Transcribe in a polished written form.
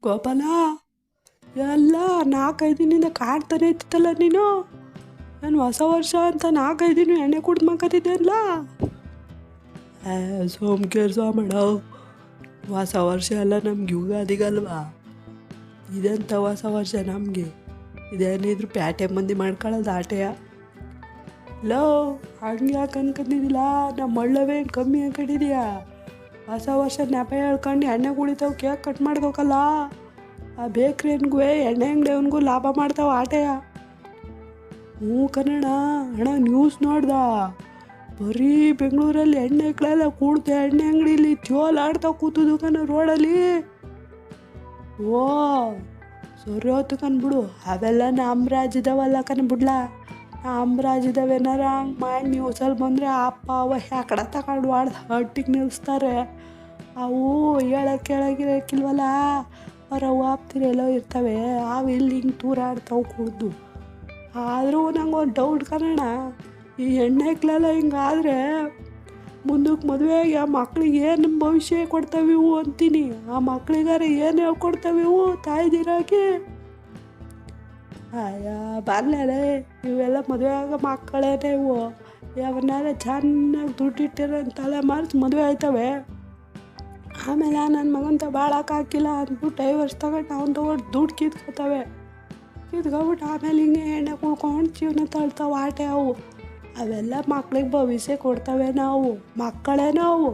ಗೋಪಾಲ, ಎಲ್ಲ 4-5 ದಿನದಿಂದ ಕಾಡ್ತಾನೆ ಇತ್ತಿತ್ತಲ್ಲ ನೀನು. ನಾನು ಹೊಸ ವರ್ಷ ಅಂತ 4-5 ದಿನ ಎಣ್ಣೆ ಕುಡ್ದು ಮಕ್ಕತ್ತಿದ್ದೆ ಅಲ್ಲ. ಸೋಮ್ಕೇರ್ ಮಾಡ, ಹೊಸ ವರ್ಷ ಎಲ್ಲ ನಮ್ಗೆ ಯುಗಾದಿಗಲ್ವಾ? ಇದೆಂಥ ಹೊಸ ವರ್ಷ ನಮಗೆ? ಇದೇನಿದ್ರು ಪ್ಯಾಟೆ ಮಂದಿ ಮಾಡ್ಕೊಳ್ಳೋದು ಆಟೆಯ. ಲೋ, ಹಂಗೆ ಯಾಕೆ ಅನ್ಕೊಂಡಿದ್ದಿಲ್ಲ? ನಮ್ಮ ಒಳ್ಳವೇನು ಕಮ್ಮಿ ಅನ್ಕೊಂಡಿದ್ಯಾ? ಹೊಸ ವರ್ಷ ನೆಪ ಹೇಳ್ಕೊಂಡು ಎಣ್ಣೆ ಕುಡಿತಾವೆ, ಕೇಕ್ ಕಟ್ ಮಾಡ್ಕೋಕಲ್ಲ. ಆ ಬೇಕ್ರಿಯನ್ಗೂ ಎಣ್ಣೆ ಅಂಗಡಿಯವನಿಗೂ ಲಾಭ ಮಾಡ್ತಾವೆ ಆಟೆಯ. ಹ್ಞೂ ಕನ್ನಡ ಅಣ್ಣ, ನ್ಯೂಸ್ ನೋಡ್ದ? ಬರೀ ಬೆಂಗಳೂರಲ್ಲಿ ಹೆಣ್ಣೆಕ್ಳೆಲ್ಲ ಕೂಡ್ದು ಎಣ್ಣೆ ಅಂಗಡಿಲಿ ಜೋಲಾಡ್ತಾವೆ ಕೂತುದು ಕಣ ರೋಡಲ್ಲಿ. ಓ ಸರಿ ಹೊತ್ತು ಕನ್ಬಿಡು, ಅವೆಲ್ಲ ನಮ್ಮ ರಾಜ್ಯದವಲ್ಲ ಕನ್ಬಿಡ್ಲ. ನಮ್ಮ ರಾಜ್ಯದವೇನಾರ ಹಂಗೆ ಮಾಡಿ ನ್ಯೂಸಲ್ಲಿ ಬಂದರೆ ಅಪ್ಪ ಅವ ಯಾಕಡೆ ತಗೊಂಡು ಹಟ್ಟಿಗೆ ನಿಲ್ಲಿಸ್ತಾರೆ. ಅವು ಹೇಳಕ್ಕೆ ಕೇಳಕ್ಕಿಲ್ವಲ್ಲ, ಅವ್ರವು ಆಪ್ತಿರೆಲ್ಲೋ ಇರ್ತವೆ. ಅವು ಇಲ್ಲಿ ಹಿಂಗೆ ತೂರಾಡ್ತಾವೆ ಕುಡ್ದು. ಆದರೂ ನಂಗೆ ಒಂದು ಡೌಟ್ ಕಣಣ್ಣ, ಈ ಹೆಣ್ಣೆಕ್ಲೆಲ್ಲ ಹಿಂಗಾದರೆ ಮುಂದಕ್ಕೆ ಮದುವೆಯಾಗಿ ಆ ಮಕ್ಳಿಗೆ ಏನು ಭವಿಷ್ಯ ಕೊಡ್ತಾವಿವು ಅಂತೀನಿ. ಆ ಮಕ್ಳಿಗಾರ ಏನು ಹೇಳ್ಕೊಡ್ತಾವಿವು ತಾಯ್ದಿರಾಗಿ? ಅಯ್ಯ ಬರ್ಲೇ, ಇವೆಲ್ಲ ಮದುವೆ ಆಗೋ ಮಕ್ಕಳೇನೆ ಇವು. ಯಾವನ್ನಾರ ಚೆನ್ನಾಗಿ ದುಡ್ಡಿಟ್ಟಿರೋ ತಲೆ ಮಾರ್ಚ್ ಮದುವೆ ಆಯ್ತವೆ. ಆಮೇಲೆ ನನ್ನ ಮಗಂತ ಬಾಳಕ್ಕೆ ಹಾಕಿಲ್ಲ ಅಂದ್ಬಿಟ್ಟು ಡೈವರ್ಸ್ ತಗೊಂಡು ಅವ್ನು ತೊಗೊಂಡು ದುಡ್ಡು ಕಿತ್ಕೊತವೆ. ಕಿತ್ಕೊಬಿಟ್ಟು ಆಮೇಲೆ ಹಿಂಗೆ ಎಣ್ಣೆ ಕುಡ್ಕೊಂಡು ಜೀವನ ತಳ್ತಾವೆ ಆಟೆ ಅವು. ಅವೆಲ್ಲ ಮಕ್ಳಿಗೆ ಭವಿಷ್ಯ ಕೊಡ್ತವೆ ನಾವು, ಮಕ್ಕಳೇ ನಾವು.